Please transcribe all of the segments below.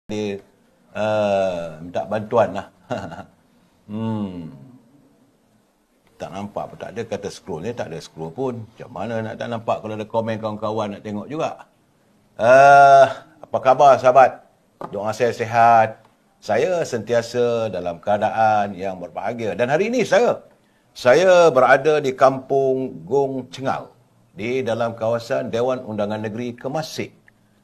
dia minta bantuan lah. Tak nampak pun tak ada, kata scroll ni tak ada scroll pun. Macam mana nak tak nampak kalau ada komen kawan-kawan nak tengok juga. Apa khabar sahabat? Doa saya sihat. Saya sentiasa dalam keadaan yang berbahagia. Dan hari ini saya berada di kampung Gong Cengal, di dalam kawasan Dewan Undangan Negeri Kemasik,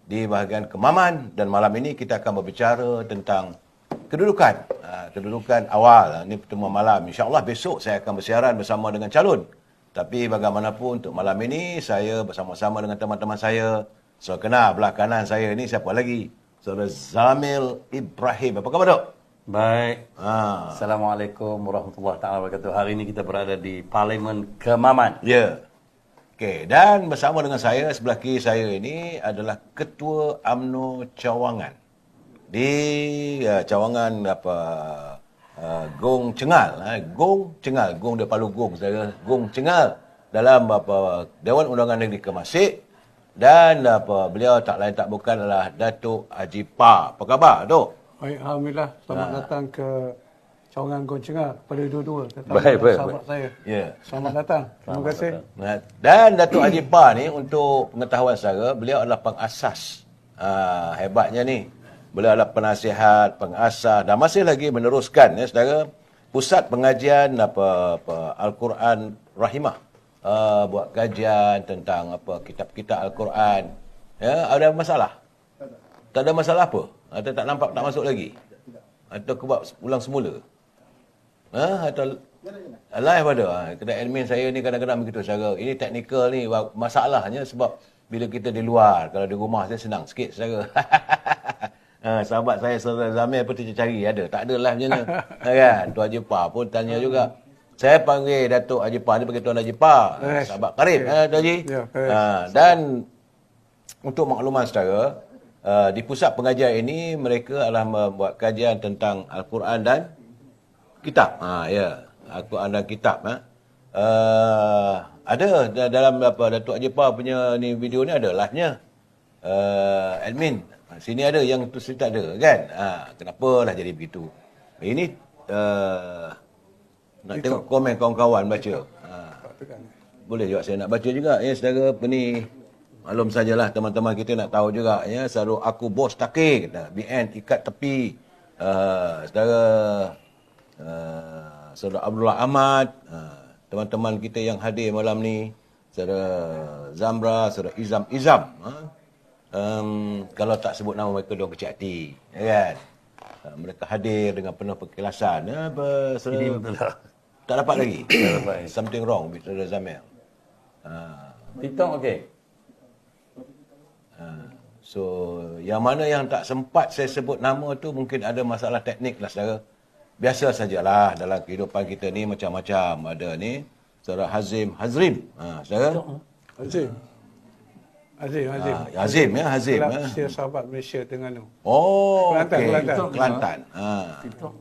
di bahagian Kemaman. Dan malam ini kita akan berbicara tentang kedudukan awal. Ini pertemuan malam. InsyaAllah besok saya akan bersiaran bersama dengan calon. Tapi bagaimanapun untuk malam ini saya bersama-sama dengan teman-teman saya. So kenal belah kanan saya ini siapa lagi? Saudara Zamil Ibrahim. Apa khabar, Dok? Baik. Assalamualaikum warahmatullahi taala wabarakatuh. Hari ini kita berada di Parlimen Kemaman. Ya. Okey, dan bersama dengan saya sebelah kiri saya ini adalah Ketua UMNO Cawangan. Di Cawangan Gong Cengal, Gong Cengal, Gong dia Palu Gong, saya Gong Cengal dalam Dewan Undangan Negeri Kemasik. Dan beliau tak lain tak bukan adalah Datuk Haji Pa. Apa khabar, Dok? Baik, alhamdulillah. Selamat datang ke Cawangan Gong Cengal pada dua-dua. Baik. Sahabat saya. Ya. Selamat datang. Terima kasih. Dan Datuk Haji Pa ni, untuk pengetahuan saya, beliau adalah pengasas. Hebatnya ni. Beliau adalah penasihat, pengasas dan masih lagi meneruskan, ya saudara, Pusat Pengajian Al-Quran Rahimah. Buat kajian tentang kitab-kitab Al-Quran. Ya, ada masalah? Tak ada masalah apa? Atau tak nampak tak masuk lagi? Atau buat ulang semula? Atau live ada? Kedai admin saya ni kadang-kadang begitu saudara. Ini teknikal ni masalahnya sebab bila kita di luar, kalau di rumah saya senang sikit saudara. Sahabat saya Saudara Zamil pun cari ada. Tak ada live macam mana. Kan? Tuan Haji Pa pun tanya juga. Saya panggil Datuk Haji Pa, dia panggil Tuan Haji Pa. Sahabat karib, Tuan Haji. Dan untuk makluman saudara, di pusat pengajian ini mereka adalah membuat kajian tentang Al-Quran dan kitab. Al-Quran dan kitab. Ada dalam Datuk Haji Pa punya ni video ni ada live-nya. Admin. Sini ada, yang tu sini tak ada, kan? Kenapalah jadi begitu? Ini nak tengok komen kawan-kawan baca. Boleh juga saya nak baca juga. Ya, saudara, ni maklum sajalah teman-teman kita nak tahu juga. Ya, saudara aku bos takir, BN ikat tepi. Saudara Abdullah Ahmad, teman-teman kita yang hadir malam ni, saudara Zamra, saudara Izam. Kalau tak sebut nama mereka, diorang kecil hati, ya kan? Mereka hadir dengan penuh keikhlasan. Ini betul lah. Tak dapat lagi. Something wrong with Saudara Zamil. TikTok okey. So, yang mana yang tak sempat saya sebut nama tu mungkin ada masalah teknik lah saudara. Biasa sajalah dalam kehidupan kita ni macam-macam. Ada ni Saudara Hazrim. Saudara? Hazim. Saya sahabat Malaysia Terengganu. Oh, Kelantan. Kelantan. TikTok.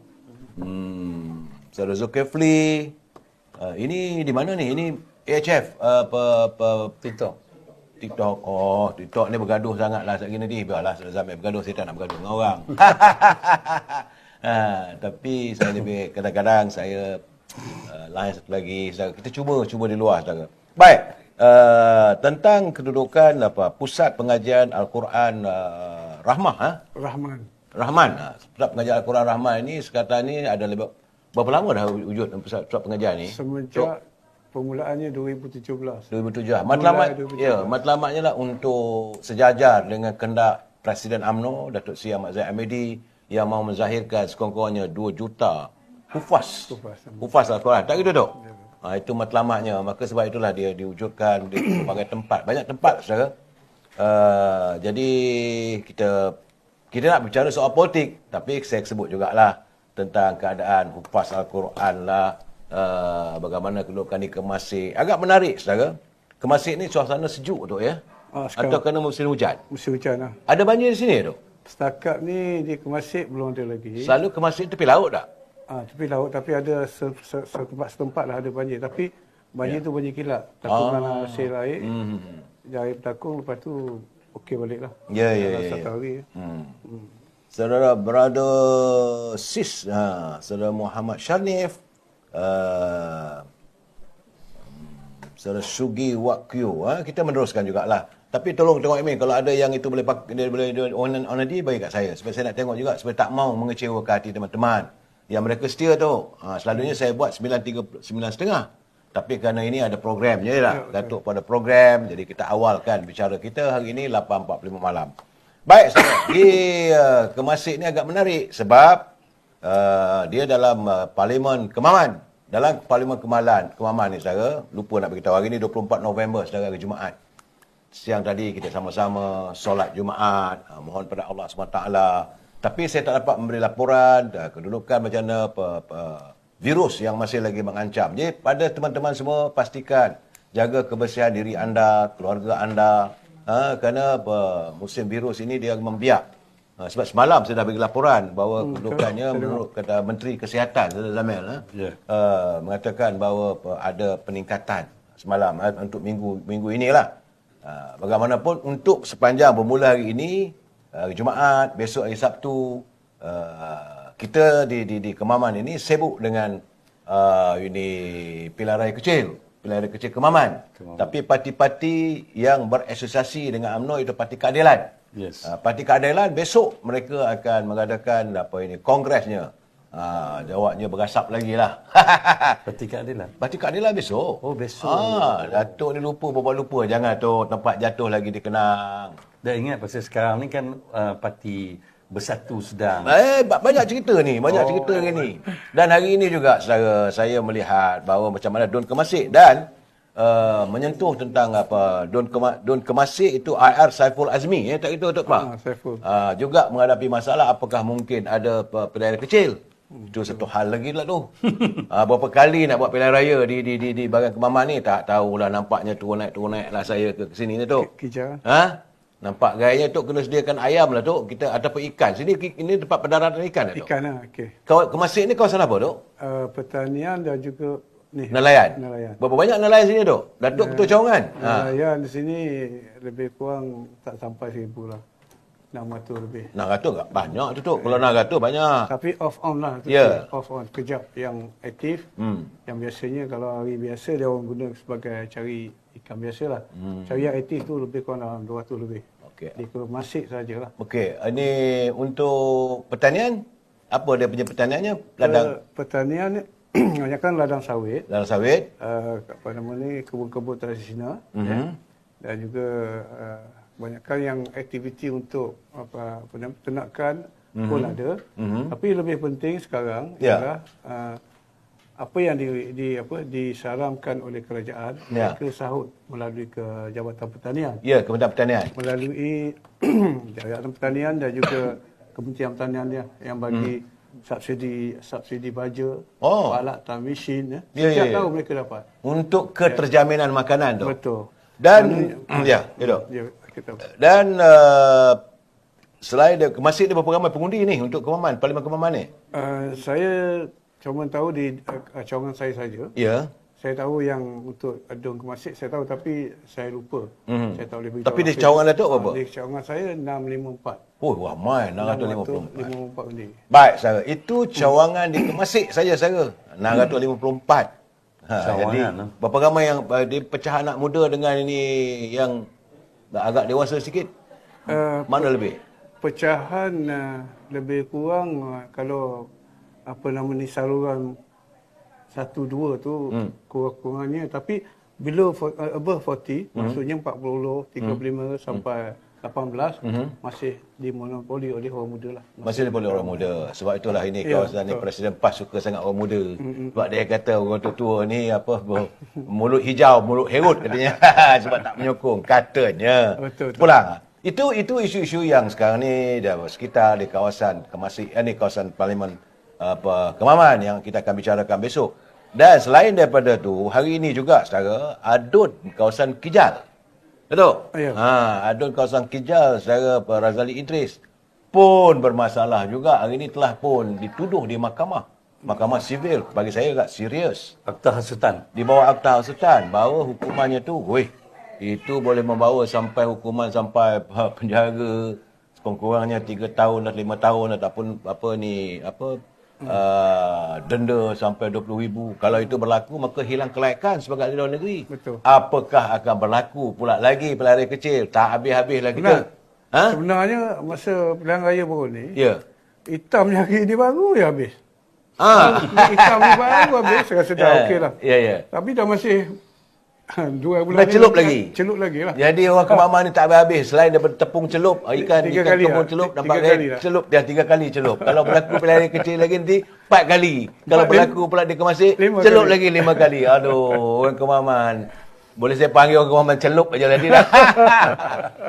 Saudara Zulkifli. Ini di mana ni? Ini AHF TikTok. Oh, TikTok ni bergaduh sangatlah saat gini ni. Biarlah Saudara Zamil bergaduh, saya tak nak bergaduh dengan orang. Tapi saya lebih kadang-kadang saya lain satu lagi. Kita cuba di luar saudara. Baik. Tentang kedudukan Pusat Pengajian Al-Quran Rahman. Pusat Pengajian Al-Quran Rahman ini sekarang ni ada berapa lama dah wujud pusat pengajian ni? Semenjak permulaannya 2017. Matlamatnya lah untuk sejajar dengan kehendak Presiden UMNO Datuk Seri Ahmad Zahid Hamidi yang mahu menzahirkan sekurang-kurangnya 2 juta hufaz Al-Quran. Tak gitu, Dok? Itu matlamatnya. Maka sebab itulah dia diwujudkan di berbagai tempat. Banyak tempat, saudara. Jadi kita nak bicara soal politik. Tapi saya sebut jugalah tentang keadaan hufaz Al-Quran lah. Bagaimana kedudukan di Kemasik. Agak menarik, saudara. Kemasik ni suasana sejuk, Dok, ya? Atau kena musim hujan? Musim hujan lah. Ada banjir di sini, Dok? Setakat ni di Kemasik belum ada lagi. Selalu Kemasik tepi laut tak? Tepi laut, tapi ada setempat lah ada banjir. Tapi banjir tu banjir kilat. Takungan hasil air, air bertakung, lepas tu okey balik lah. Ya. Satu hari. Saudara Brother Sis, Saudara Muhammad Sharnif, Saudara Sugi Wakyu, kita meneruskan jugalah. Tapi tolong tengok email, kalau ada yang itu boleh on bagi kat saya. Sebab saya nak tengok juga, sebab tak mau mengecewakan hati teman-teman. Yang mereka setia tu, selalunya saya buat 9.30, 9.30. Tapi kerana ini ada programnya lah. Datuk pada program, jadi kita awalkan bicara kita hari ini 8.45 malam. Baik, saudara. Di Kemasik ni agak menarik sebab dia dalam Parlimen Kemaman. Dalam Parlimen Kemaman ni, saudara, lupa nak beritahu, hari ni 24 November, saudara, hari Jumaat. Siang tadi kita sama-sama solat Jumaat, mohon pada Allah SWT. Tapi saya tak dapat memberi laporan kedudukan macam mana virus yang masih lagi mengancam. Jadi pada teman-teman semua, pastikan jaga kebersihan diri anda, keluarga anda, kerana musim virus ini dia membiak. Sebab semalam saya dah bagi laporan bahawa kedudukannya menurut kata Menteri Kesihatan Zamel mengatakan bahawa ada peningkatan semalam untuk minggu inilah. Bagaimanapun untuk sepanjang bermula hari ini, hari Jumaat, besok hari Sabtu, kita di Kemaman ini sibuk dengan ini pilihan raya kecil Kemaman. Tapi parti-parti yang berasosiasi dengan UMNO itu Parti Keadilan. Yes. Parti Keadilan besok mereka akan mengadakan kongresnya. Jawabnya berasap lagi lah. Parti Keadilan. Parti Keadilan besok. Oh, besok. Datuk ni lupa. Jangan tu tempat jatuh lagi dikenang. Dah ingat pasal sekarang ni kan Parti Bersatu sedang. Banyak cerita ni. Cerita ni. Dan hari ini juga, saudara, saya melihat bahawa macam mana Don Kemasik dan menyentuh tentang Don Kemasik itu IR Saiful Azmi, tak itu Tok Pak? Saiful. Juga menghadapi masalah apakah mungkin ada pilihan kecil. Itu satu hal lagi lah tu. Berapa kali nak buat pilihan raya di bahagian Kemaman ni, tak tahulah, nampaknya turun naik lah saya ke sini ni Tok. Kijang. Nampak gayanya Tok kena sediakan ayam lah Tok, kita ataupun ikan. Sini ini tempat pendaratan ikan lah Tok. Ikan lah, okey. Kemasik ni kawasan apa Tok? Pertanian dan juga Nelayan. Berapa banyak nelayan sini Tok? Datuk Ketua Cawangan. Nelayan di sini lebih kurang tak sampai 1,000 lah. 600 lebih. 600 tak banyak tu Tok. Kalau 600 banyak. Tapi off on lah. Ya. Off on. Kejap yang aktif. Yang biasanya kalau hari biasa dia orang guna sebagai cari ikan biasa lah. Cari yang aktif tu lebih kurang dalam 200 lebih. Okey. Di Kemasik sajalah. Okey. Ini untuk pertanian, apa dia punya pertaniannya? Ladang. Pertanian ni kebanyakan ladang sawit. Ladang sawit. Apa nama ni, kebun-kebun tradisional. Dan juga kebanyakan yang aktiviti untuk peternakan pun ada. Tapi lebih penting sekarang ialah apa yang disarankan oleh kerajaan, mereka sahut melalui ke Jabatan Pertanian. Ya, Kementerian Pertanian. Melalui Jabatan Pertanian dan juga Kementerian Pertanian dia yang bagi subsidi baja, alat mesin. Setiap tahun mereka dapat. Untuk keterjaminan makanan tu. Betul. Dan dan selain dia, masih ada berapa ramai pengundi ni untuk Kemaman, Parlimen Kemaman ni? Saya cuma tahu di cawangan saya saja. Ya. Saya tahu yang untuk Don Kemasik saya tahu, tapi saya lupa. Saya tak boleh beritahu. Tapi di cawangan Datuk berapa? Di cawangan saya 654. Oh, ramai, 654. 654 undi. Baik, saudara. Itu cawangan di Kemasik saja, saudara. 654. Jadi, berapa ramai yang di pecah anak muda dengan ini yang agak dewasa sikit? Mana lebih? Pecahan lebih kurang kalau saluran 1-2 tu kurang-kurangnya, tapi below above 40 maksudnya 40, 35 sampai 18 masih dimonopoli oleh orang muda lah. Masih dimonopoli orang muda. Sebab itulah ini kawasan ni Presiden PAS suka sangat orang muda. Sebab dia kata orang tua ni mulut hijau, mulut herut katanya. Sebab tak menyokong katanya. Betul. Pulang. Itu isu-isu yang sekarang ni dah sekitar di kawasan Kemasik, kawasan Parlimen Kemaman yang kita akan bicarakan besok. Dan selain daripada tu, hari ini juga saudara, adun kawasan Kijal. Betul? Ya. Adun kawasan Kijal saudara Razali Idris pun bermasalah juga. Hari ini telah pun dituduh di mahkamah sivil. Bagi saya agak serius. Akta hasutan. Di bawah akta hasutan bahawa hukumannya tu, itu boleh membawa sampai hukuman sampai penjara 10 kurang-kurangnya 3 tahun atau 5 tahun ataupun denda sampai 20,000. Kalau itu berlaku, maka hilang kelayakan sebagai ahli luar negeri. Betul. Apakah akan berlaku pula lagi pelari kecil? Tak habis-habis lagi kita. Ha? Sebenarnya masa pilihan raya baru ni, Ya. hitam ni hari ni baru je habis. Ah. Hitam ni baru habis, saya rasa dah okey lah. Ya, ya. Tapi dah masih 2 bulan Dah celup lagi. Celup lagi lah. Jadi orang Kemaman ni tak habis-habis. Selain daripada tepung celup, ikan Tiga ikan kali tepung lah. celup, Tiga nampak kali lah. celup, dia 3 kali celup. Kalau berlaku pelari kecil lagi nanti 4 kali. Kalau berlaku pula di Kemasik, 5 celup kali. lagi 5 kali. Aduh, orang Kemaman. Boleh saya panggil orang Kemaman celup aja nanti dah.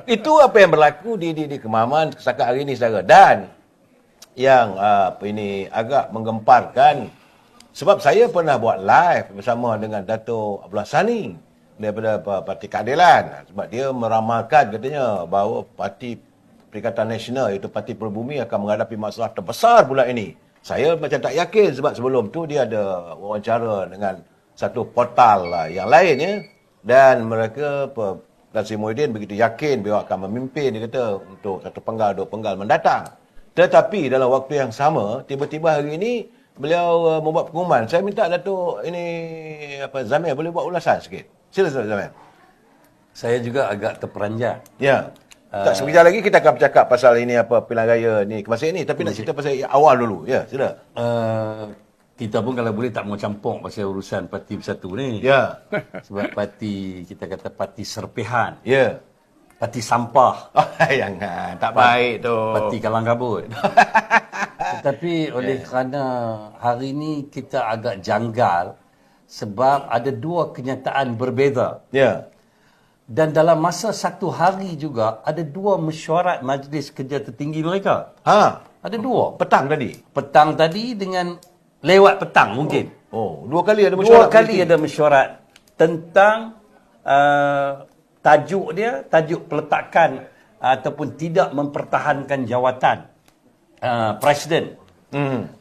Itu apa yang berlaku di Kemaman setakat hari ini saudara. Dan yang ini agak menggemparkan, sebab saya pernah buat live bersama dengan Dato' Abdullah Sani daripada Parti Keadilan, sebab dia meramalkan katanya bahawa Parti Perikatan Nasional iaitu Parti Peribumi akan menghadapi masalah terbesar bulan ini. Saya macam tak yakin sebab sebelum tu dia ada wawancara dengan satu portal yang lain ya, dan mereka Tan Sri Muhyiddin begitu yakin beliau akan memimpin, dia kata, untuk 1 penggal 2 penggal mendatang. Tetapi dalam waktu yang sama, tiba-tiba hari ini beliau membuat pengumuman. Saya minta Datuk Zamir boleh buat ulasan sikit. Sila Zamir. Saya juga agak terperanjat. Ya. Tak, sekejap lagi kita akan bercakap pasal ini pilihan raya ni Kemasik ni, tapi nak cerita pasal yang awal dulu. Ya, sila. Kita pun kalau boleh tak mau campur pasal urusan Parti Bersatu ni. Ya. Sebab parti, kita kata parti serpihan. Ya. Parti sampah. Jangan, tak baik tu. Parti kalang kabut. Tetapi oleh kerana hari ini kita agak janggal sebab ada 2 kenyataan berbeza. Ya. Dan dalam masa 1 hari juga ada 2 mesyuarat Majlis Kerja Tertinggi mereka. Ha. Ada 2. Petang tadi. Petang tadi dengan lewat petang mungkin. Oh, 2 kali ada 2 mesyuarat. kali ada mesyuarat tentang tajuk peletakan ataupun tidak mempertahankan jawatan Presiden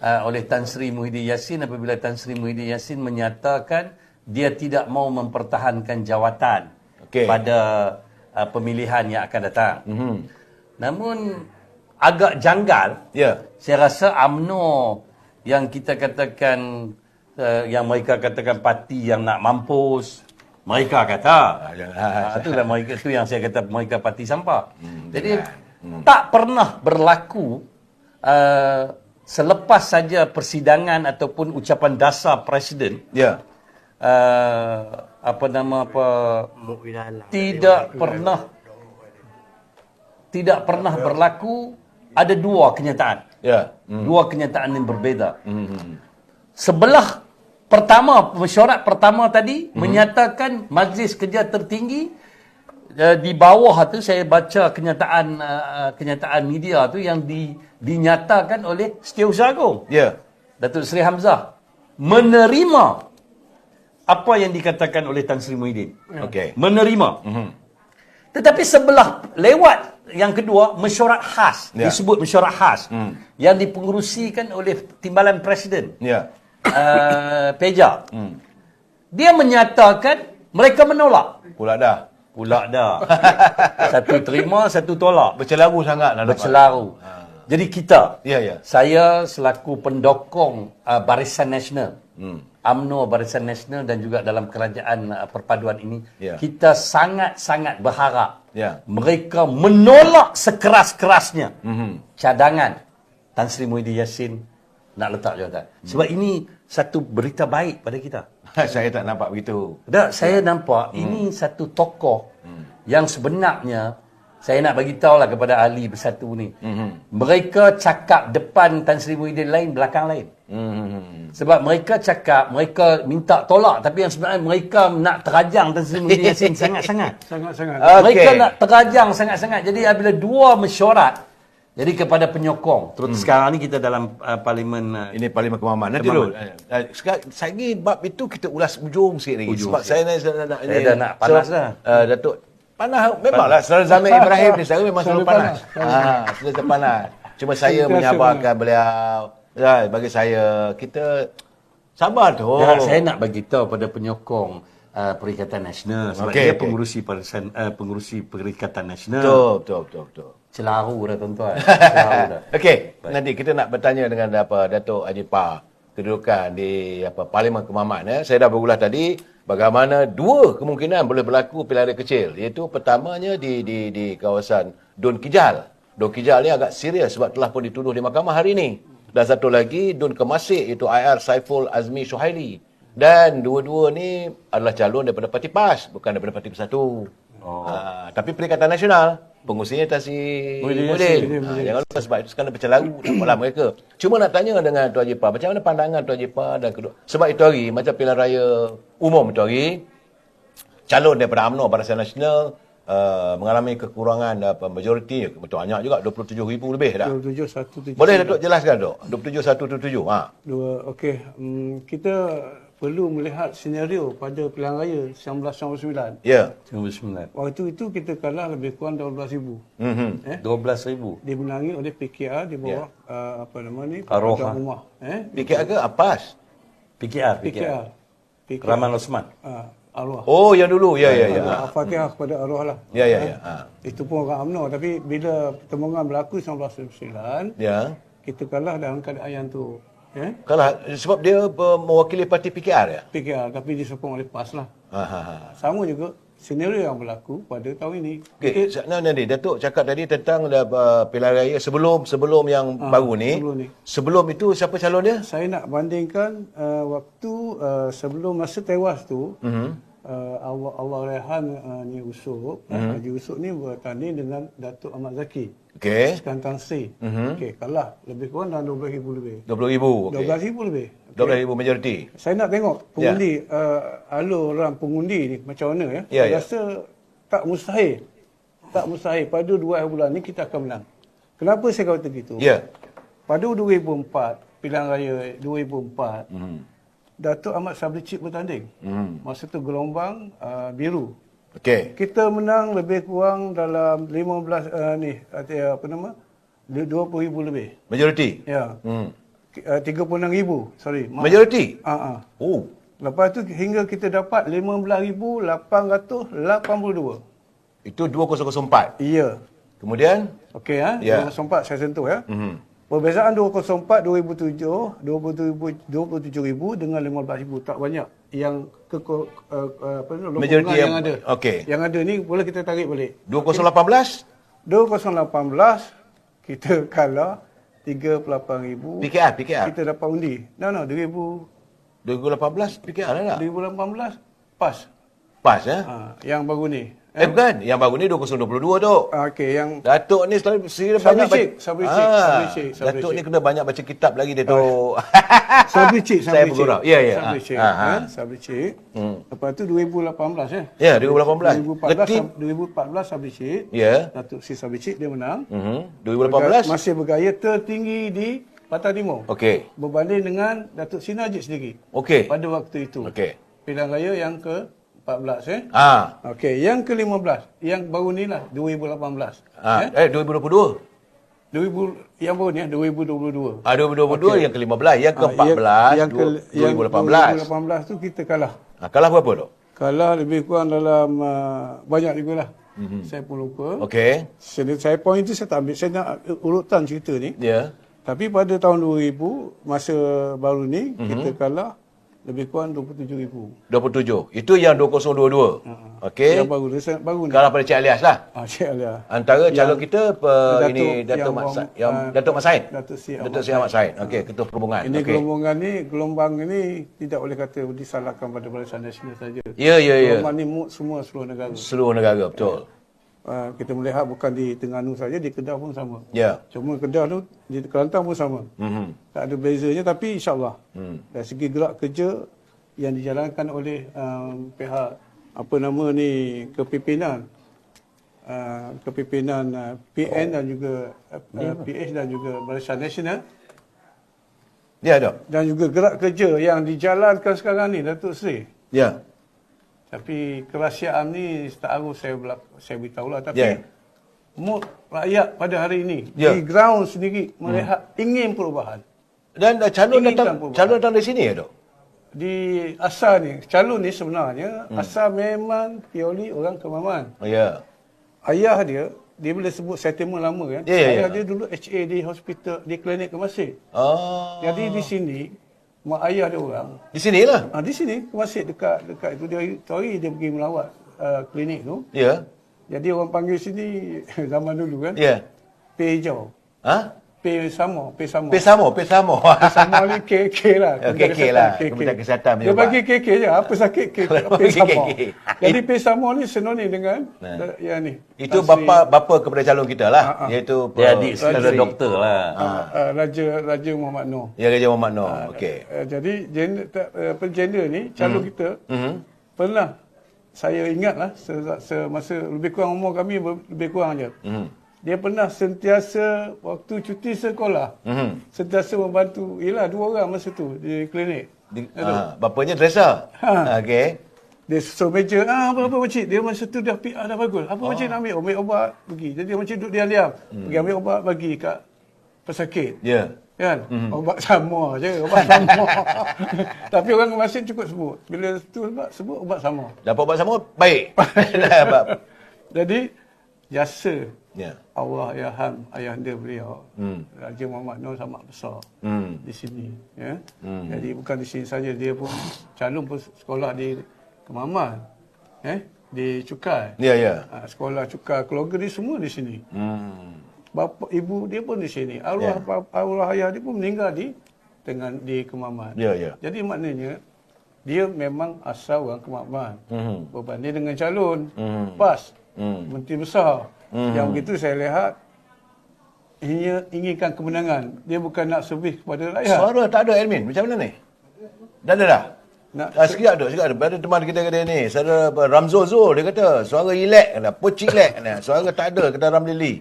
oleh Tan Sri Muhyiddin Yassin, apabila Tan Sri Muhyiddin Yassin menyatakan dia tidak mau mempertahankan jawatan pada pemilihan yang akan datang. Namun agak janggal. Saya rasa UMNO yang kita katakan yang mereka katakan parti yang nak mampus, mereka kata itulah mereka, itu yang saya kata mereka parti sampah. Jadi tak pernah berlaku selepas saja persidangan ataupun ucapan dasar presiden. Tidak pernah berlaku. Ada 2 kenyataan. Dua kenyataan yang berbeza. Sebelah pertama, mesyuarat pertama tadi menyatakan Majlis Kerja Tertinggi, di bawah tu saya baca kenyataan media tu yang dinyatakan oleh Setiausaha Agong, Datuk Seri Hamzah, menerima apa yang dikatakan oleh Tan Sri Muhyiddin. Menerima. Tetapi sebelah lewat yang kedua, mesyuarat khas, disebut mesyuarat khas, yang dipengerusikan oleh Timbalan Presiden, Peja. Dia menyatakan mereka menolak. Pula dah. Satu terima, satu tolak. Bercelaru sangatlah. Bercelaru. Jadi kita, Ya. saya selaku pendokong Barisan Nasional, UMNO Barisan Nasional dan juga dalam kerajaan perpaduan ini, kita sangat-sangat berharap mereka menolak sekeras-kerasnya cadangan Tan Sri Muhyiddin Yassin nak letak jawatan. Sebab ini satu berita baik pada kita. Saya tak nampak begitu. Tak, saya nampak ini satu tokoh yang sebenarnya saya nak bagi tahulah kepada ahli Bersatu ni. Mereka cakap depan Tan Sri Muhyiddin lain, belakang lain. Sebab mereka cakap, mereka minta tolak, tapi yang sebenarnya mereka nak terajang Tan Sri Muhyiddin Yassin sangat-sangat. Sangat-sangat. Mereka nak terajang sangat-sangat. Jadi apabila 2 mesyuarat, jadi kepada penyokong, terus sekarang ni kita dalam parlimen, ini Parlimen Kemaman. Nanti dulu. Sekarang lagi bab itu kita ulas ujung sikit lagi. Sebab saya nak panas dah. Datuk panas memanglah. Saudara Zamir Ibrahim ni saya memang selalu panas. Selalu panas. Cuma saya menyabarkan beliau. Bagi saya kita sabar tu. Saya nak bagi tahu pada penyokong Perikatan Nasional sebab Okey, dia okey. pengurusi Perikatan Nasional. Betul. Celaru dah tuan-tuan. Celaru dah. Okey, nanti kita nak bertanya dengan Datuk Haji Pa kedudukan di Parlimen Kemaman. Saya dah berulas tadi bagaimana dua kemungkinan boleh berlaku pilihan raya kecil, iaitu pertamanya di kawasan Dun Kijal. Dun Kijal ni agak serius sebab telah pun dituduh di mahkamah hari ini. Dan satu lagi Dun Kemasik, iaitu IR Saiful Azmi Syuhaili. Dan dua-dua ni adalah calon daripada Parti PAS, bukan daripada Parti Bersatu. Tapi Perikatan Nasional, pengurusinya Tan Sri Muhyiddin. Jangan lupa sebab itu sekarang bercelaru dalam mereka. Cuma nak tanya dengan Tuan Haji Pa, macam mana pandangan Tuan Haji Pa dan kedua. Sebab itu hari, macam pilihan raya umum itu hari, calon daripada UMNO Barisan Nasional mengalami kekurangan majoriti, betul banyak juga, 27,000 lebih dah. 27,177. Boleh Datuk jelaskan Datuk? 27,177. Okey, kita perlu melihat senario pada pilihan raya 1999. Ya. 99. Waktu itu kita kalah lebih kurang 12,000. 12,000. Dimenangi oleh PKR di bawah Arwah. Pakatan Rumah. PKR ke Apas? PKR. Rahman Osman. Arwah. Oh, yang dulu. Ya. Al-Fatihah kepada arwah lah. Ya. Itu pun orang UMNO. Tapi bila pertemuan berlaku 1999, Ya. kita kalah dalam keadaan yang tu. Kalah sebab dia mewakili parti PKR ya. PKR tapi disokong oleh PAS lah. Ha. Sama juga senario yang berlaku pada tahun ini. Okey, nanti Datuk cakap tadi tentang pilihan raya sebelum yang baru ni. Sebelum itu siapa calon dia? Saya nak bandingkan waktu sebelum masa tewas tu, Allah Rehan ni Usop, Haji Usop ni bertanding dengan Datuk Ahmad Zaki. Okey. Sekarang Tan Sri. Okey, kalah lebih kurang dalam 12,000 lebih. 20,000. Okey. 12,000 lebih. 12,000 majoriti. Saya nak tengok pengundi, alur orang pengundi ni macam mana ya. Saya rasa tak mustahil. Tak mustahil pada 2 bulan ni kita akan menang. Kenapa saya kata begitu? Ya. Pada 2004, pilihan raya 2004, Datuk Ahmad Sabri Cik bertanding. Masa tu gelombang biru. Okey. Kita menang lebih kurang dalam 20,000 lebih. Majoriti. Ya. 36,000, sorry. Majoriti. Oh. Lepas tu hingga kita dapat 15,882. Itu 2004. Ya. Kemudian Okey 2004 saya sentuh ya. Perbezaan 2004 27,000 dengan 15,000 tak banyak. Yang majoriti yang ada. Okey. Yang ada ni boleh kita tarik balik. 2018 2018 kita kalah 38,000. PKR. Kita dapat undi. 2018 PKR dah tak? 2018 PAS. PAS ya? Yang baru ni. Bukan. Yang baru ni 2022 tu. Okey, yang Datuk ni selalu banyak Sabri Cik. Datuk ni kena banyak baca kitab lagi dia tu. Sabri Cik. Saya bergurau. Ya. Sabri Cik. Lepas tu 2018 ya. Ya, 2018. 2014 Sabri Cik. Ya. Datuk Sri Sabri Cik dia menang. 2018 masih bergaya tertinggi di Patah Timur. Okey. Berbanding dengan Datuk Sri Najib sendiri. Okey. Pada waktu itu. Okey. Pilihan raya yang ke-14 Okey, yang ke-15, yang baru ni lah 2018. 2022. Yang baru ni 2022. 2022 yang ke-15, yang ke-14 2018. 2018 tu kita kalah. Kalah berapa tu? Kalah lebih kurang dalam banyak juga lah. Saya pun lupa. Okey. Saya point itu saya tak ambil. Saya nak urutan cerita ni. Ya. Tapi pada tahun 2000, masa baru ni, kita kalah lebih kurang 27,000. 27. Itu yang 2022. Okey. Yang baru ni. Kalah pada Cik Alias lah. Cik Alias. Antara calon kita ini Datuk Mat Said. Datuk Sri Ahmad Said. Okey, Ketua Perhubungan. Ini gelombang ini tidak boleh kata disalahkan pada Barisan Nasional saja. Ya. Gelombang ni semua seluruh negara. Seluruh negara, betul. Kita melihat bukan di Terengganu saja, di Kedah pun sama. Ya. Cuma Kedah tu di Kelantan pun sama. Tak ada bezanya, tapi insyaAllah dari segi gerak kerja yang dijalankan oleh pihak kepimpinan PN dan juga PH dan juga Barisan Nasional. Ya, Dok. Dan juga gerak kerja yang dijalankan sekarang ni Datuk Seri. Ya. Tapi kerahsiaan ni setahu saya beritahulah. Tapi mood rakyat pada hari ini di ground sendiri melihat ingin perubahan. Dan calon datang dari sini ya, Dok? di asal ni, calon ni sebenarnya asal memang purely orang Kemaman. Oh, ya. Ayah dia boleh sebut settlement lama kan. Ya, ya, Ayah ya. dia dulu HA di hospital, di klinik Kemasih. Oh. Jadi di sini, mak ayah dia orang. Di sinilah. Di sini, Kemasih dekat itu dia hari dia pergi melawat klinik tu. Ya. Jadi orang panggil sini zaman dulu kan. Ya. P hijau. Ha? P sama. Pesamo. Sama ni KK lah. KK lah. Kementerian Kesihatan Dia menyebab. bagi KK je. Apa sakit KK. Bagi Pesamo. KK. Jadi Pesamo ni sinonim dengan yang ni. Itu Tan Sri- bapa kepada calon kita lah. Iaitu Dia adik saudara Sri. doktor lah. Raja Muhammad Noor. Ya, Raja Muhammad Noor. Okey. Jadi gender ni calon kita pernah saya ingatlah semasa lebih kurang umur kami lebih kurang je. Dia pernah sentiasa waktu cuti sekolah sentiasa membantu. Yelah 2 orang masa tu di klinik. Bapanya dresser. Okey. Dia suruh meja, apa makcik? Dia masa tu dah PR dah bagus. Apa makcik nak ambil obat pergi. Jadi makcik duduk diam-diam. Pergi ambil obat bagi kat pesakit. Ya. Kan? Obat sama je, obat sama. Tapi orang masih cukup sebut. Bila tu sebut obat sama. Dapat ubat sama baik. Dapat. Jadi jasa Ya. Allah ayahanda beliau Raja Muhammad Noor sangat besar di sini ya. Jadi bukan di sini saja, dia pun calon pun sekolah di Kemaman di Cukai. Ya, ya. Sekolah Cukai, keluarga dia semua di sini. Bapa ibu dia pun di sini. Arwah ayah dia pun meninggal di Kemaman. Ya, ya. Jadi maknanya dia memang asal orang Kemaman. Berbanding dengan calon PAS Menteri Besar. Yang begitu saya lihat inginkan kemenangan. Dia bukan nak servis kepada rakyat. Suara tak ada admin. Macam mana ni? Dah ada dah? Sikit ada. Ada teman kita kata ni. Saudara Ramzozo dia kata suara relax. Pocilek. Suara tak ada. Kata Ramlili.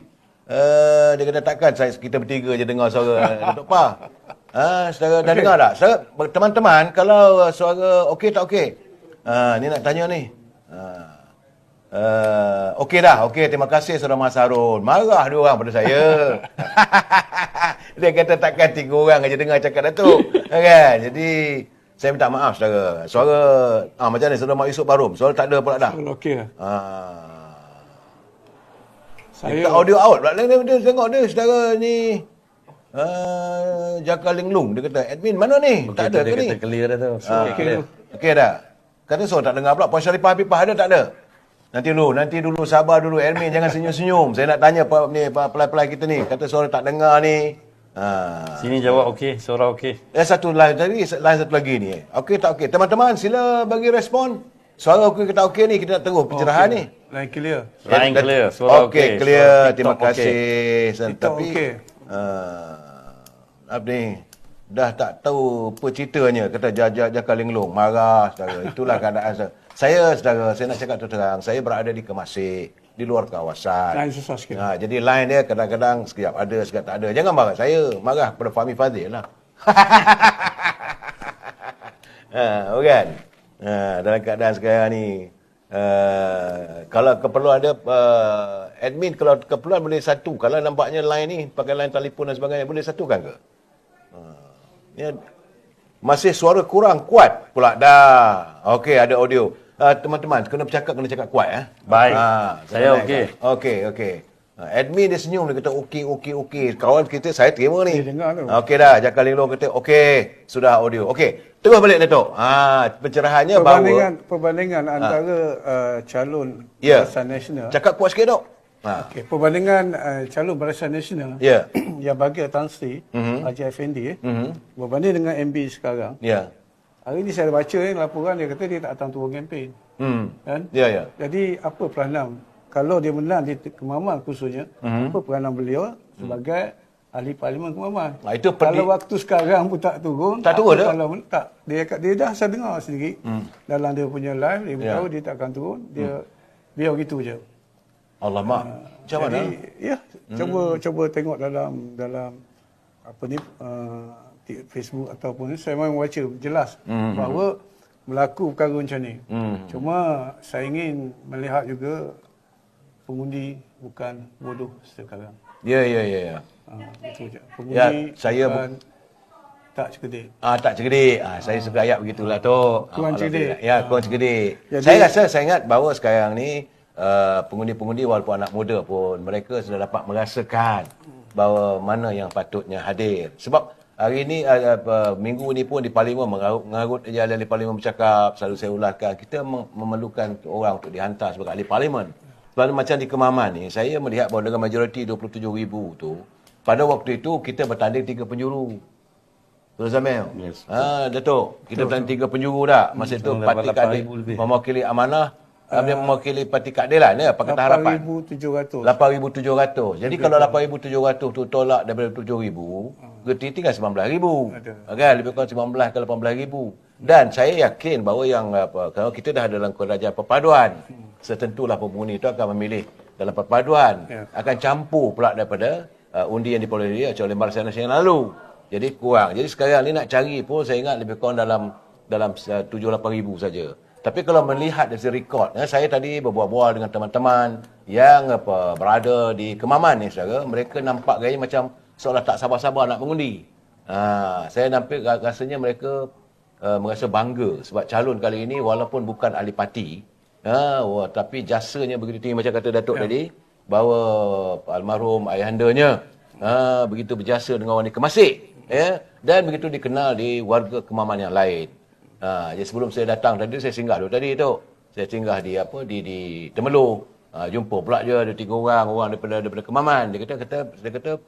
Dia kata takkan kita bertiga je dengar suara Datuk Pa. Saudara dah dengar tak? Saudara, teman-teman, kalau suara okey tak okey? Ni nak tanya ni. Okey dah. Okey, terima kasih Saudara Mas Harun. Marah 2 orang pada saya. Dia kata takkan 3 orang aja dengar cakap Datuk. Kan? Jadi saya minta maaf saudara. Suara macam ni Saudara Mak Yusof Barum. Suara tak ada pula dah. Okey lah. Saya audio out pula. Dia tengok dia saudara ni Jaka Linglung. Dia kata admin mana ni? Tak ada ke ni? Dia kata clear dah tu. Okey dah. Kata suara tak dengar pula. Puan Syarifah Habibah ada tak ada? Nanti dulu, sabar dulu. Admin jangan senyum-senyum. Saya nak tanya pelai-pelai kita ni. Kata suara tak dengar ni. Sini jawab okey, suara okey. Satu line tadi, line satu lagi ni. Okey tak okey? Teman-teman sila bagi respon. Suara okey ke tak okey ni, kita nak terus pencerahan ni. Line clear. Line clear, suara okey. Okey, clear. Suara Terima TikTok kasih. TikTok Tapi okey. apa ni? Dah tak tahu apa ceritanya. Kata Jaka Linglung. Marah, saudara. Itulah keadaan saya. Saudara, saya nak cakap terang. Saya berada di Kemasih. Di luar kawasan. Line susah sikit. Jadi line dia kadang-kadang sekejap ada, sekejap tak ada. Jangan marah saya. Marah kepada Fahmi Fadzil lah. Kan? Dalam keadaan sekarang ni. Kalau keperluan ada admin, kalau keperluan boleh satu. Kalau nampaknya line ni pakai line telefon dan sebagainya, boleh satukan ke? Masih suara kurang kuat pula dah. Okey, ada audio. Teman-teman, kena cakap kuat. Baik. Saya okey. Okey. Admin dia senyum, dia kata okey. Kawan kita, saya terima ni. Dia dengar tu. Okey dah, Jaka Linglung kata okey, sudah audio. Okey, terus balik Datuk. Pencerahannya Perbandingan antara calon Ya. Barisan Nasional. Cakap kuat sikit, Dok. Okey, perbandingan calon Barisan Nasional Ya. yang bagi Tan Sri Haji Effendi berbanding dengan MB sekarang. Ya. Hari ni saya baca laporan dia kata dia tak datang turun kempen. Kan? Ya. Jadi apa peranan kalau dia menang di Kemaman khususnya, apa peranan beliau sebagai ahli parlimen Kemaman? Itu kalau waktu sekarang pun tak turun. Tak turun dah? Kalau tak, dia dah saya dengar sendiri dalam dia punya live dia beritahu dia tak akan turun, dia biar gitu je. Alamak. Macam mana? Ya, cuba tengok dalam apa ni Facebook ataupun saya memang baca jelas bahawa berlaku perkara macam ni. Cuma saya ingin melihat juga pengundi bukan bodoh sekarang. Ya. Betul je. Ya, Pengundi saya bukan tak cerdik. Tak cerdik. Saya suka ayat begitulah tu. Kurang cerdik. Ya, kurang cerdik. Jadi- Saya ingat bahawa sekarang ni pengundi-pengundi walaupun anak muda pun mereka sudah dapat merasakan bahawa mana yang patutnya hadir. Sebab hari ini minggu ni pun di Parlimen mengarut je ahli Parlimen bercakap, selalu saya ulaskan kita memerlukan orang untuk dihantar sebagai ahli Parlimen. Sebab macam di Kemaman ni saya melihat bahawa dengan majoriti 27,000 tu pada waktu itu kita bertanding 3 penjuru. Betul Zamil? Yes. Datuk, kita bertanding 3 penjuru dah. Masa itu Parti Keadilan 8,000 lebih. mewakili amanah, dia mewakili Parti Keadilan ya, Pakatan Harapan. 8,700. 8,700. Jadi kalau 8,700 tu tolak daripada 7,000, berarti tinggal 19,000. Kan? Lebih kurang 19 ke 18,000. Dan saya yakin bahawa kalau kita dah dalam kerajaan perpaduan, setentulah penghuni itu akan memilih dalam perpaduan. Akan campur pula daripada undi yang diperoleh oleh Barisan Nasional lalu. Jadi kurang. Jadi sekarang ni nak cari pun saya ingat lebih kurang dalam 7-8,000 saja. Tapi kalau melihat dari rekod, saya tadi berbual-bual dengan teman-teman yang berada di Kemaman ni saudara, mereka nampak gaya macam seolah tak sabar-sabar nak mengundi. Saya nampak rasanya mereka merasa bangga sebab calon kali ini walaupun bukan ahli parti, tapi jasanya begitu tinggi macam kata Datuk tadi, bahawa almarhum ayahandanya begitu berjasa dengan orang ni kemasik. Dan begitu dikenal di warga Kemaman yang lain. Jadi sebelum saya datang tadi, saya singgah dulu tadi tu. Saya singgah di Temelung. Jumpa pula je ada 3 orang daripada Kemaman. Dia kata,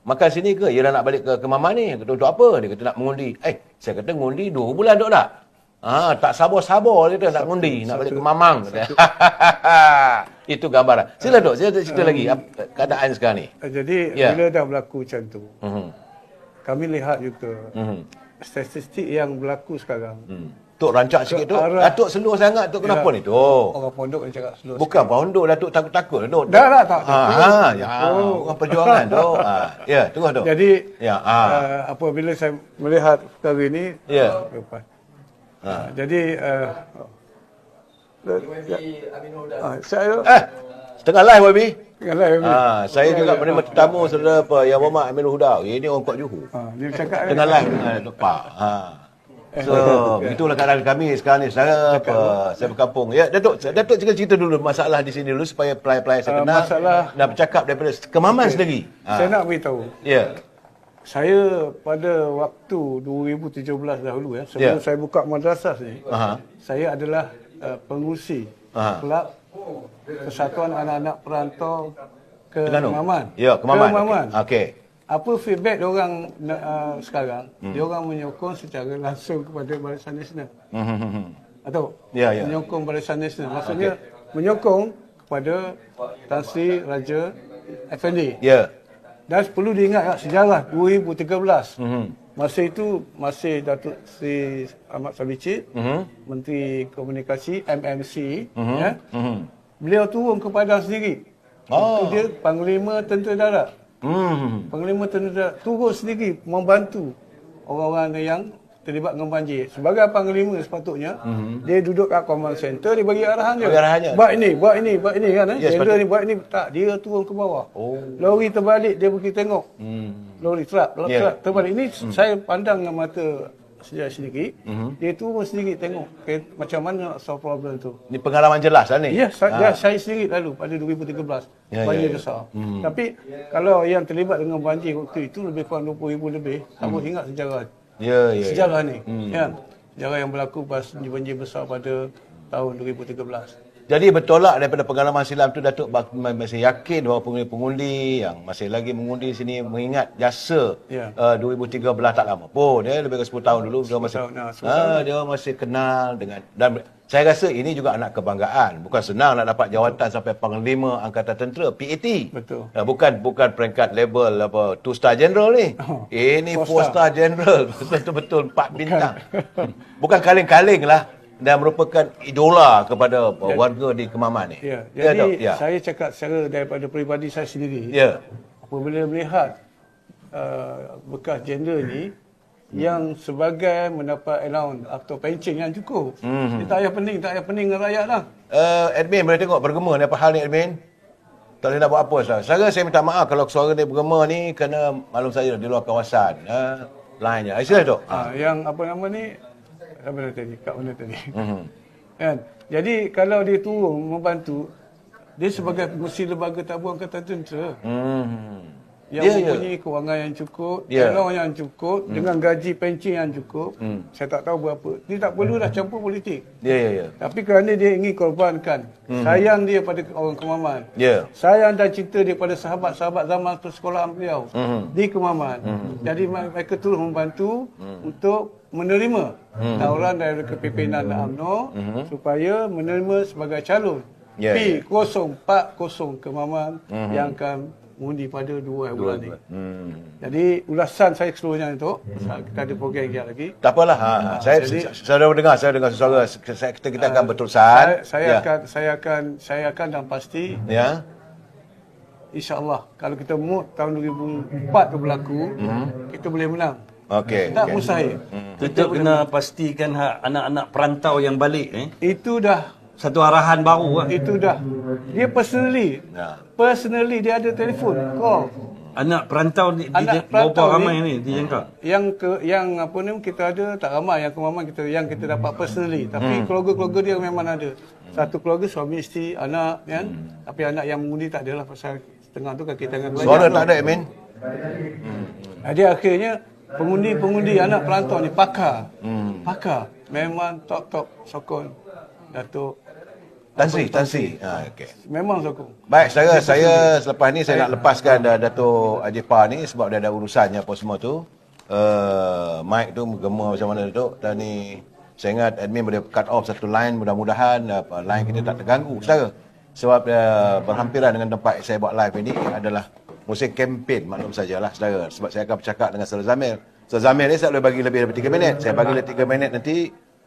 makan sini ke? Ya nak balik ke Kemaman ni. Kata, untuk apa? Dia kata nak mengundi. Saya kata mengundi 2 bulan duk tak? Tak sabar-sabar dia kata nak mengundi, nak balik ke Mamang. Itu gambaran. Sila Dok, saya cerita lagi keadaan sekarang ni. Jadi bila dah berlaku macam tu, kami lihat juga statistik yang berlaku sekarang. Tok rancak sikit Tok. Datuk slow sangat Tok, kenapa ni Tok? Orang pondok yang cakap slow. Bukan pondok Datuk takut-takut Tok. Dah tak. Orang perjuangan Tok. Ya, terus Tok. Jadi ya, apabila saya melihat perkara ini, lepas. Jadi saya setengah live Wabi. Saya Ya, juga menerima tetamu saudara Yang Berhormat Amirul Huda. Ini orang kuat Johor. Dia bercakap Tengah live dengan Dr. Pak. So, begitulah keadaan kami sekarang ni. Saya berkampung. Ya, Datuk cerita dulu masalah di sini dulu supaya pelai-pelai saya kenal. Masalah nak bercakap daripada Kemaman sendiri. Saya nak beritahu. Ya. Saya pada waktu 2017 dahulu sebelum saya buka madrasah ni, saya adalah pengurusi kelab Persatuan Anak-anak Perantau ke Kemaman. Ya, Kemaman. Okey. Apa feedback diorang sekarang? Diorang menyokong secara langsung kepada Barisan Nasional. Atau menyokong Barisan Nasional. Maksudnya menyokong kepada Tan Sri Raja Effendi. Ya. Dan perlu diingat sejarah 2013. Masa itu masih Datuk Seri Ahmad Sabicit, Menteri Komunikasi MMC, beliau turun ke Padang sendiri. Itu dia Panglima Tentera Darat. Panglima Tentera Darat turun sendiri membantu orang-orang yang terlibat dengan banjir. Sebagai panglima sepatutnya, dia duduk kat command center, dia bagi arahan je. Buat ini kan. Jenderal ni buat ini. Tak, dia turun ke bawah. Lori terbalik, dia pergi tengok. Lori truk terbalik. Ini saya pandang dengan mata sendiri. Dia turun sendiri tengok macam mana nak solve problem tu. Ini pengalaman jelas lah ni. Ya, saya sendiri lalu pada 2013. Banjir besar. Tapi kalau yang terlibat dengan banjir waktu itu lebih kurang 20,000 lebih. Sama ingat sejarah. Sejarah ni. Sejarah yang berlaku pas banjir besar pada tahun 2013. Jadi bertolak daripada pengalaman silam tu, Datuk masih yakin bahawa pengundi yang masih lagi mengundi di sini mengingat jasa 2013 tak lama pun, lebih dari 10 tahun dulu dia masih kenal dengan, dan saya rasa ini juga anak kebanggaan. Bukan senang nak dapat jawatan sampai Panglima Angkatan Tentera PAT. Betul. Bukan peringkat level 2 star general ni. Ini 4 star general. Betul-betul 4 bintang. Bukan kaleng-kaleng lah. Dan merupakan idola kepada warga di Kemaman ni. Jadi saya cakap secara daripada peribadi saya sendiri. Apabila melihat bekas jenderal ni yang sebagai mendapat allowance atau pencen yang cukup. Dia tak payah pening dengan rakyat lah. Admin boleh tengok bergema ni apa hal ni admin? Tak boleh nak buat apa. Saya minta maaf kalau suara dia bergema ni kerana maklum saya di luar kawasan. Lainnya. Sila Tok. Yang apa nama ni? Apa nama tadi? Kat mana tadi? Kan? Jadi kalau dia turun membantu, dia sebagai pengurusi lembaga tabung angkatan tentera. Yang mempunyai kewangan yang cukup, tolong yang cukup, dengan gaji pencen yang cukup. Saya tak tahu berapa. Dia tak perlu dah campur politik. Tapi kerana dia ingin korbankan sayang dia pada orang Kemaman. Sayang dan cinta dia pada sahabat-sahabat zaman persekolahan beliau di Kemaman. Jadi mereka terus membantu untuk menerima tawaran dari kepimpinan UMNO supaya menerima sebagai calon P040 Kemaman yang akan mengundi pada 2 bulan ni. Jadi ulasan saya keseluruhnya itu, kita ada program lagi. Tak apalah. Saya dah dengar suara. Kita akan berterusan. Saya akan dan pasti. InsyaAllah kalau kita mood tahun 2004 tu berlaku, kita boleh menang. Tak mustahil. Kita kena pastikan anak-anak perantau yang balik itu dah satu arahan baru. Itu dah. Dia personally dia ada telefon, call. Anak perantau berapa ramai ni dijangka? Yang apa ni kita ada tak ramai yang Kemaman yang kita dapat personally, tapi keluarga-keluarga dia memang ada. Satu keluarga suami isteri, anak kan. Tapi anak yang mengundi tak adalah pasal setengah tu kaki tangan belajar. Suara tak ada Amin. Jadi akhirnya pengundi anak perantau ni pakar. Memang top sokong Datuk Tan Sri. Okey. Memang sokong. Baik, saya selepas ni saya nak lepaskan Datuk Adipa ni sebab dia ada urusannya apa semua tu. Mic tu menggema macam mana Datuk. Dan ni saya ingat admin boleh cut off satu line, mudah-mudahan line kita tak terganggu saudara. Sebab berhampiran dengan tempat saya buat live ini adalah musim kempen, maklum sajalah saudara. Sebab saya akan bercakap dengan Saudara Zamil. Saudara Zamil ni saya boleh bagi lebih daripada 3 minit. Saya bagi lebih 3 minit nanti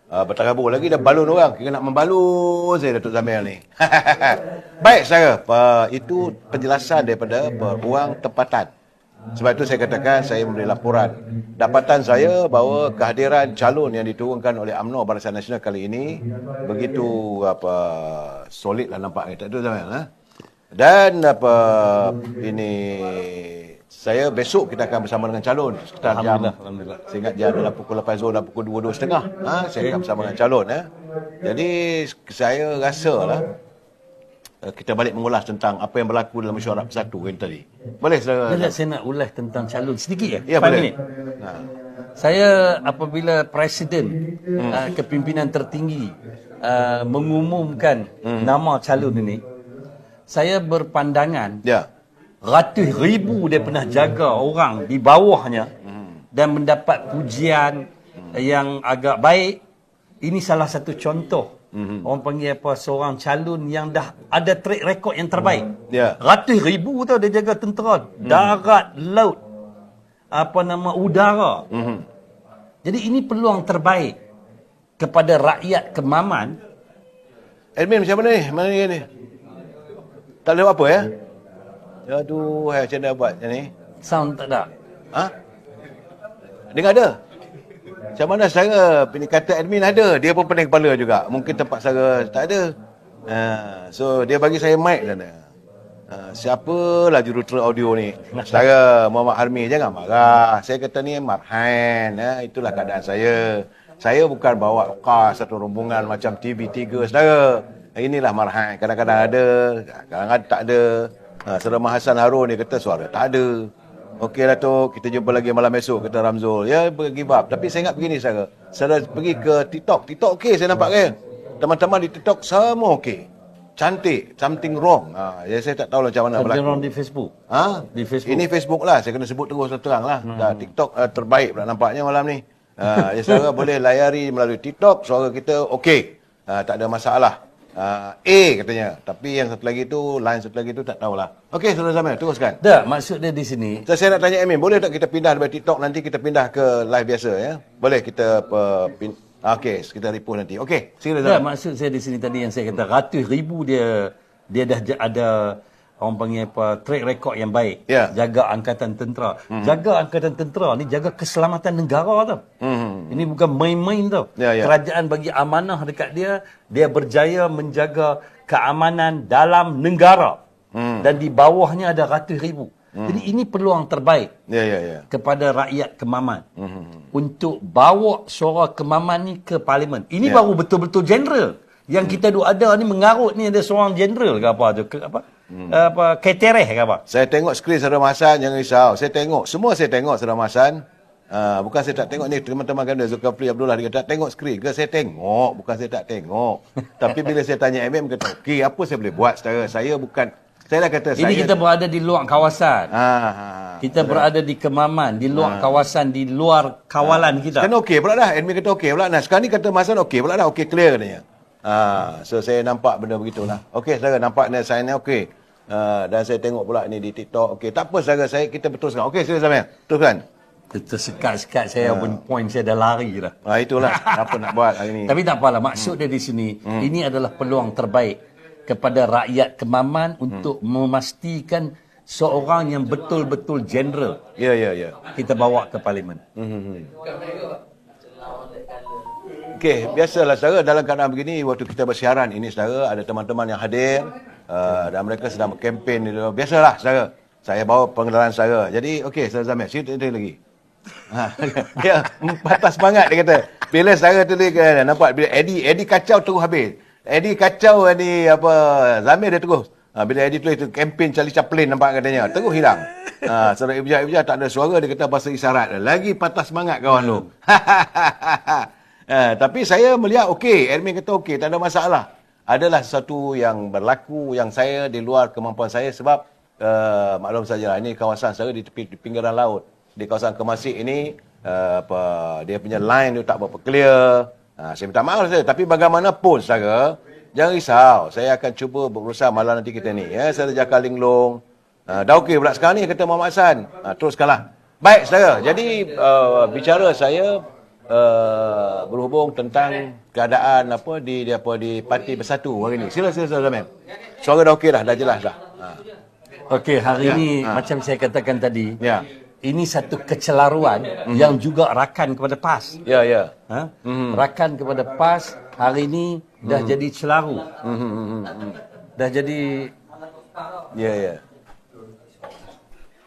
berterabur lagi dah balun orang. Kita nak membalun saya Datuk Zamil ni. Baik saudara, itu penjelasan daripada peruang tempatan. Sebab itu saya katakan saya memberi laporan. Dapatan saya bahawa kehadiran calon yang diturunkan oleh UMNO Barisan Nasional kali ini begitu solid lah nampaknya. Tak ada Zamil Dan ini saya besok kita akan bersama dengan calon sekitar jam. Alhamdulillah. Saya ingat jam dalam pukul 8 Zuhur dan pukul 22.30. Saya akan bersama dengan calon. Jadi saya rasa lah kita balik mengulas tentang apa yang berlaku dalam mesyuarat bersatu tadi. Boleh saudara? Saya nak ulas tentang calon sedikit ya? Boleh. Saya apabila Presiden kepimpinan tertinggi mengumumkan nama calon ini, saya berpandangan ratus ribu dia pernah jaga orang di bawahnya dan mendapat pujian yang agak baik. Ini salah satu contoh orang panggil seorang calon yang dah ada track record yang terbaik. Ratus ribu tau dia jaga tentera darat, laut, udara. Jadi ini peluang terbaik kepada rakyat Kemaman. Admin macam mana ni? Mana ni? Tak boleh apa ya? Aduh, macam mana buat macam ni? Sound tak ada. Dengar ada? Macam mana cara kata admin ada? Dia pun pening kepala juga. Mungkin tempat saya tak ada. So, dia bagi saya mic sana. Siapalah jurutera audio ni? Saudara Muhammad Harmi, jangan marah. Saya kata ni marhain. Itulah keadaan saya. Saya bukan bawa satu rombongan macam TV3, saudara. Inilah marhain. Kadang-kadang ada, kadang-kadang tak ada. Saudara Hasan Harun dia kata suara tak ada. Okey Datuk, kita jumpa lagi malam esok, kata Ramzul. Ya, give up. Tapi saya ingat begini saudara pergi ke TikTok. TikTok okey saya nampak kan. Teman-teman di TikTok semua okey. Cantik, something wrong. Ya saya tak tahu macam mana berlaku. Something wrong di Facebook. Di Facebook. Ini Facebook lah, saya kena sebut terus terang lah. TikTok terbaik pula nampaknya malam ni. Ya saudara boleh layari melalui TikTok, suara kita okey. Tak ada masalah. Katanya. Tapi yang satu lagi tu, line satu lagi tu tak tahulah. Okey, Saudara Zamil, teruskan. Tak, maksud dia di sini. Saya nak tanya Amin, boleh tak kita pindah dari TikTok nanti kita pindah ke live biasa ya? Boleh kita okey, kita repost nanti. Okey, silakan. Tak, maksud saya di sini tadi yang saya kata ratus ribu dia dah ada orang panggil track record yang baik. Jaga angkatan tentera. Jaga angkatan tentera ni jaga keselamatan negara tau. Ini bukan main-main tau. Kerajaan bagi amanah dekat dia, dia berjaya menjaga keamanan dalam negara. Dan di bawahnya ada ratus ribu. Jadi ini peluang terbaik kepada rakyat Kemaman untuk bawa suara Kemaman ni ke parlimen. Ini baru betul-betul general. Yang kita ada ni mengarut ni ada seorang general ke apa tu? Apa ketereh ke apa? Saya tengok skrin Saudara Masan, jangan risau. Saya tengok, semua saya tengok Saudara Masan. Bukan saya tak tengok ni teman-teman kami Zulkifli Abdullah dia kata tak tengok skrin ke, saya tengok, bukan saya tak tengok. Tapi bila saya tanya kata okey, apa saya boleh buat saudara? Saya dah kata ini kita berada di luar kawasan. Kita berada di Kemaman, di luar kawasan, di luar kawalan kita. Kan okey pula dah. Admin kata okey pula. Nah, sekarang ni kata Masan okey pula dah. Okey clear katanya. So saya nampak benda begitulah. Okey saudara, nampak ni saya ni okey. Dan saya tengok pula ni di TikTok. Okey, tak apa saudara, kita betulkan. Okey, sila Zamir. Teruskan. Tersekat-sekat saya pun point saya dah lari dah. Itulah apa nak buat hari ni. Tapi tak apalah, maksud dia di sini, ini adalah peluang terbaik kepada rakyat Kemaman untuk memastikan seorang yang betul-betul general. Ya. Kita bawa ke parlimen. Okey, biasalah saudara dalam keadaan begini waktu kita bersiaran ini saudara ada teman-teman yang hadir dan mereka sedang berkempen. Biasalah saudara. Saya bawa pengenalan saudara. Jadi okey Saudara Zamir, cerita lagi. Dia patah semangat dia kata. Bila saudara tu dia nampak bila Eddie kacau terus habis. Eddie kacau ni apa Zamir dia terus. Bila Eddie tulis tu kempen Charlie Chaplin nampak katanya terus hilang. Saudara Ibja tak ada suara, dia kata bahasa isyarat. Lagi patah semangat kawan tu. Tapi saya melihat okey, admin kata okey, tak ada masalah. Adalah sesuatu yang berlaku yang saya di luar kemampuan saya sebab maklum sajalah ini kawasan saya di pinggiran laut. Di kawasan Kemasik ini dia punya line tu tak berapa clear. Saya minta maaf saja, tapi bagaimanapun saudara, jangan risau. Saya akan cuba berusaha malam nanti kita ni saya Jaka Linglong. Dah okey pula sekarang ni kata Muhammad Hassan. Teruskanlah. Baik saudara. Jadi bicara saya berhubung tentang keadaan di Parti Bersatu hari ni. Sila Zaman. Suara dah okey dah jelas dah. Okey, hari ini macam saya katakan tadi, ini satu kecelaruan yang juga rakan kepada PAS. Ya. Rakan kepada PAS hari ini dah jadi celaru. Dah jadi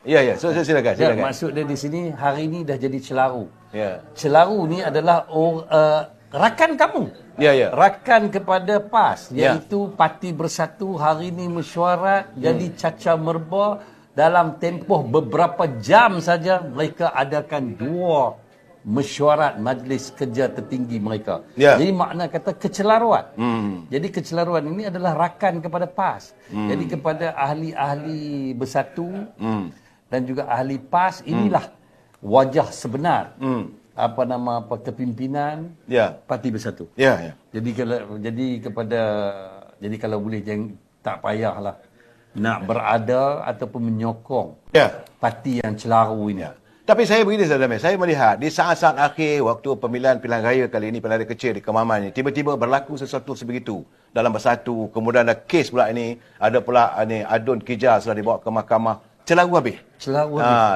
Ya. So silakan. Maksud dia di sini hari ini dah jadi celaru. Ya. Celaru ni adalah rakan kamu. Ya. Rakan kepada PAS, iaitu Parti Bersatu hari ini mesyuarat jadi cacar merba dalam tempoh beberapa jam saja mereka adakan 2 mesyuarat majlis kerja tertinggi mereka. Jadi makna kata kecelaruan. Jadi kecelaruan ini adalah rakan kepada PAS. Jadi kepada ahli-ahli Bersatu dan juga ahli PAS, inilah wajah sebenar kepimpinan Parti Bersatu. Jadi kalau boleh jangan tak payahlah nak berada ataupun menyokong parti yang celaru ini. Tapi saya begini Saudara, saya melihat di saat-saat akhir waktu pilihan raya kali ini, pilihan raya kecil di Kemaman ini, tiba-tiba berlaku sesuatu sebegitu dalam Bersatu. Kemudian ada kes pula ini, ada pula adun Kijal sudah dibawa ke mahkamah. Celaru habis.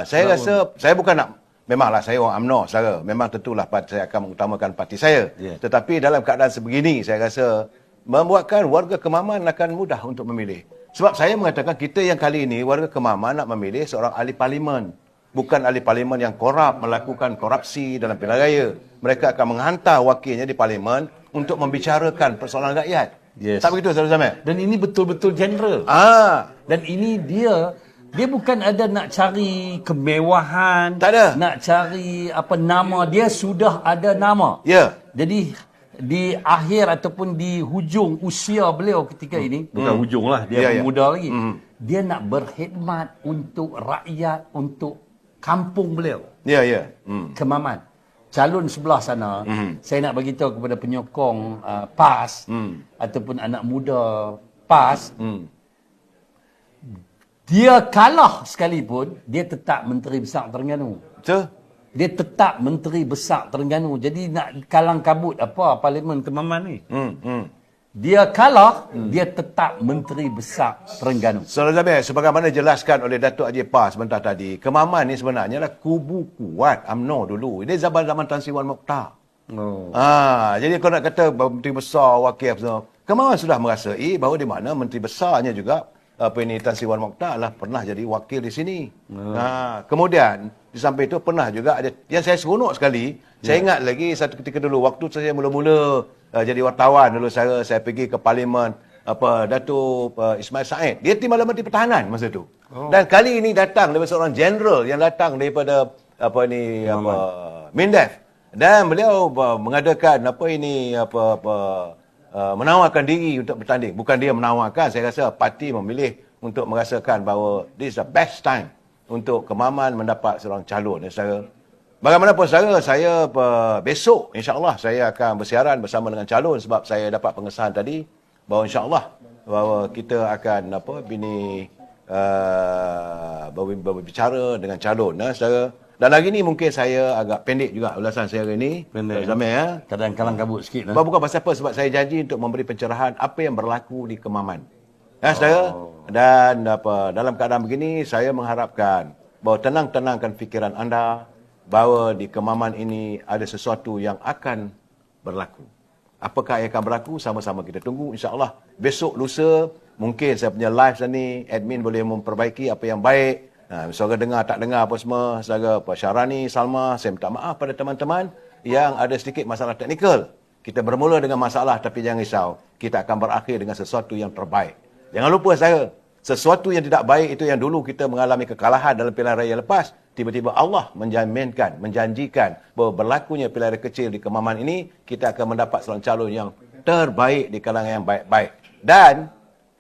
Saya rasa, saya bukan nak, memanglah saya orang UMNO, saudara. Memang tentulah saya akan mengutamakan parti saya. Tetapi dalam keadaan sebegini, saya rasa membuatkan warga Kemaman akan mudah untuk memilih. Sebab saya mengatakan kita yang kali ini, warga Kemaman nak memilih seorang ahli parlimen. Bukan ahli parlimen yang korup, melakukan korupsi dalam pilihan raya. Mereka akan menghantar wakilnya di parlimen untuk membicarakan persoalan rakyat. Tak begitu, Saudara Zamir? Dan ini betul-betul general. Dan ini dia bukan ada nak cari kemewahan, tak ada. Nak cari nama, dia sudah ada nama. Jadi di akhir ataupun di hujung usia beliau ketika ini, bukan hujung lah, dia muda lagi. Dia nak berkhidmat untuk rakyat, untuk kampung beliau. Kemaman. Calon sebelah sana, saya nak bagi tahu kepada penyokong PAS ataupun anak muda PAS, dia kalah sekalipun, dia tetap Menteri Besar Terengganu. Betul. Dia tetap Menteri Besar Terengganu. Jadi nak kalang kabut apa Parlimen Kemaman ni? Dia kalah, dia tetap Menteri Besar Terengganu. Saudara Zamir, sebagaimana dijelaskan oleh Datuk Haji Pah sebentar tadi, Kemaman ni sebenarnya adalah kubu kuat UMNO dulu. Ini zaman-zaman Tan Sri Wan Mokhtar. Jadi kalau nak kata Menteri Besar, wakil semua, Kemaman sudah merasai bahawa di mana Menteri Besarnya juga Tan Sri Wan Mokhtar lah pernah jadi wakil di sini. Kemudian di samping itu pernah juga ada yang saya seronok sekali. Saya ingat lagi satu ketika dulu waktu saya mula-mula jadi wartawan dulu, saya pergi ke parlimen Datuk Ismail Said. Dia Timbalan Menteri Pertahanan masa tu. Dan kali ini datang daripada seorang general yang datang daripada MINDEF, dan beliau mengadakan menawarkan diri untuk bertanding. Bukan dia menawarkan, saya rasa parti memilih untuk merasakan bahawa this is the best time untuk Kemaman mendapat seorang calon. Bagaimanapun saya besok insya-Allah saya akan bersiaran bersama dengan calon, sebab saya dapat pengesahan tadi bahawa insya-Allah bahawa kita akan berbicara dengan calon saudara. Dan hari ni mungkin saya agak pendek juga ulasan saya hari ni. Pendek. Kadang-kadang kabut sikit. Bukan pasal apa, sebab saya janji untuk memberi pencerahan apa yang berlaku di Kemaman. Saudara. Dan dalam keadaan begini saya mengharapkan bahawa tenangkan fikiran anda bahawa di Kemaman ini ada sesuatu yang akan berlaku. Apakah yang akan berlaku, sama-sama kita tunggu insya-Allah. Besok lusa mungkin saya punya live ni admin boleh memperbaiki apa yang baik. Saudara dengar tak dengar apa semua, saudara Syarani, Salma, saya minta maaf pada teman-teman yang ada sedikit masalah teknikal. Kita bermula dengan masalah, tapi jangan risau, kita akan berakhir dengan sesuatu yang terbaik. Jangan lupa saudara, sesuatu yang tidak baik itu yang dulu kita mengalami kekalahan dalam pilihan raya lepas, tiba-tiba Allah menjanjikan bahawa berlakunya pilihan raya kecil di Kemaman ini, kita akan mendapat seorang calon yang terbaik di kalangan yang baik-baik. Dan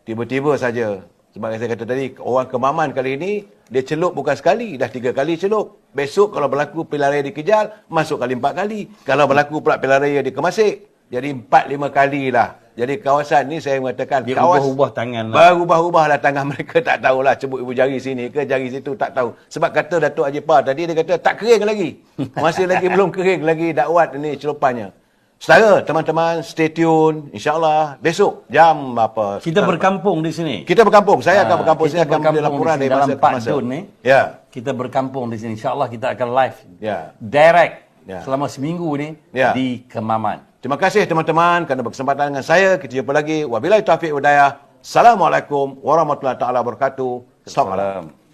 tiba-tiba saja, sebab saya kata tadi, orang Kemaman kali ini dia celup bukan sekali, dah 3 kali celup. Besok kalau berlaku pilihan raya di Kejal, masuk kali 4 kali. Kalau berlaku pula pilihan raya di Kemasik, jadi 4-5 kali lah. Jadi kawasan ni saya mengatakan dia ubah-ubah tangan lah. Berubah-ubahlah tangan mereka, tak tahulah cebut ibu jari sini ke jari situ, tak tahu. Sebab kata Datuk Haji Par tadi, dia kata tak kering lagi. Masih lagi belum kering lagi dakwat ni celupannya. Saudara, teman-teman, stay tune. InsyaAllah besok jam kita berkampung di sini. Kita berkampung. Saya akan berkampung. Saya akan memberi laporan dari dalam masa ke 4 masa. Jun ni. Ya. Kita berkampung di sini. InsyaAllah kita akan live. Ya. Direct. Ya. Selama seminggu ni. Ya. Di Kemaman. Terima kasih teman-teman kerana berkesempatan dengan saya. Kita jumpa lagi. Wabillahi taufiq wal hidayah. Assalamualaikum warahmatullahi taala wabarakatuh. Assalamualaikum.